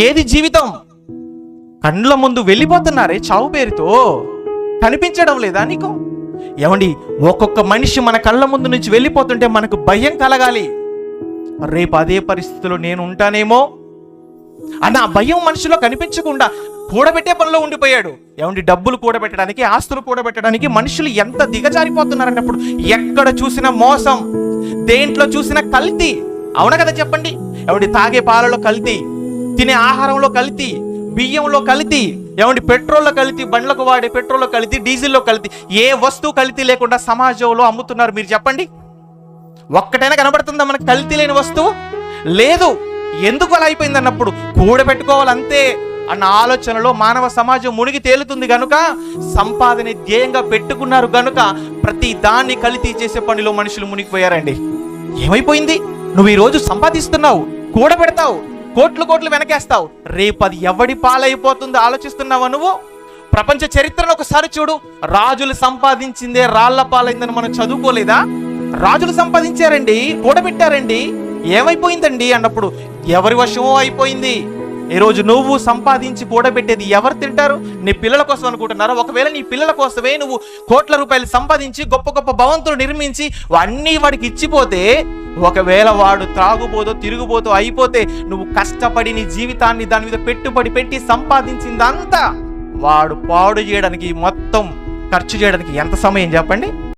ఏది జీవితం? కండ్ల ముందు వెళ్ళిపోతున్నారే చావు పేరుతో, కనిపించడం లేదా నీకు? ఏమండి, ఒక్కొక్క మనిషి మన కళ్ళ ముందు నుంచి వెళ్ళిపోతుంటే మనకు భయం కలగాలి. రేపు అదే పరిస్థితిలో నేను ఉంటానేమో అన్న భయం మనిషిలో కనిపించకుండా కూడబెట్టే పనిలో ఉండిపోయాడు. ఏమండి, డబ్బులు కూడబెట్టడానికి, ఆస్తులు కూడబెట్టడానికి మనుషులు ఎంత దిగజారిపోతున్నారన్నప్పుడు ఎక్కడ చూసినా మోసం, దేంట్లో చూసినా కల్తీ. అవునా కదా చెప్పండి? ఏమండి, తాగే పాలలో కల్తీ, తినే ఆహారంలో కల్తీ, బియ్యంలో కల్తీ, ఏమండి పెట్రోల్లో కల్తీ, బండ్లకు వాడే పెట్రోల్లో కల్తీ, డీజిల్లో కల్తీ. ఏ వస్తువు కల్తీ లేకుండా సమాజంలో అమ్ముతున్నారు మీరు చెప్పండి? ఒక్కటైనా కనబడుతుందా మనకు కల్తీ లేని వస్తువు? లేదు. ఎందుకు అలా అయిపోయింది అన్నప్పుడు కూడబెట్టుకోవాలంతే అన్న ఆలోచనలో మానవ సమాజం మునిగి తేలుతుంది గనుక, సంపాదన ధ్యేయంగా పెట్టుకున్నారు గనుక ప్రతి దాన్ని కల్తీ చేసే పనిలో మనుషులు మునిగిపోయారండి. ఏమైపోయింది? నువ్వు ఈరోజు సంపాదిస్తున్నావు, కూడబెడతావు, కోట్లు వెనకేస్తావు, రేపు అది ఎవడి పాలైపోతుందో ఆలోచిస్తున్నావా నువ్వు? ప్రపంచ చరిత్రను ఒకసారి చూడు. రాజులు సంపాదించిందే రాళ్ల పాలైందని మనం చదువుకోలేదా? రాజులు సంపాదించారండి, కూడబెట్టారండి, ఏమైపోయిందండి అన్నప్పుడు ఎవరి వశమో అయిపోయింది. ఈరోజు నువ్వు సంపాదించి కూడబెట్టేది ఎవరు తింటారు? నీ పిల్లల కోసం అనుకుంటున్నారా? ఒకవేళ నీ పిల్లల కోసమే నువ్వు కోట్ల రూపాయలు సంపాదించి గొప్ప గొప్ప భవంతులు నిర్మించి అన్నీ వాడికి ఇచ్చిపోతే, ఒకవేళ వాడు త్రాగుబోతో తిరుగుబోతో అయిపోతే, నువ్వు కష్టపడి నీ జీవితాన్ని దాని మీద పెట్టుబడి పెట్టి సంపాదించిందంతా వాడు పాడు చేయడానికి, మొత్తం ఖర్చు చేయడానికి ఎంత సమయం చెప్పండి?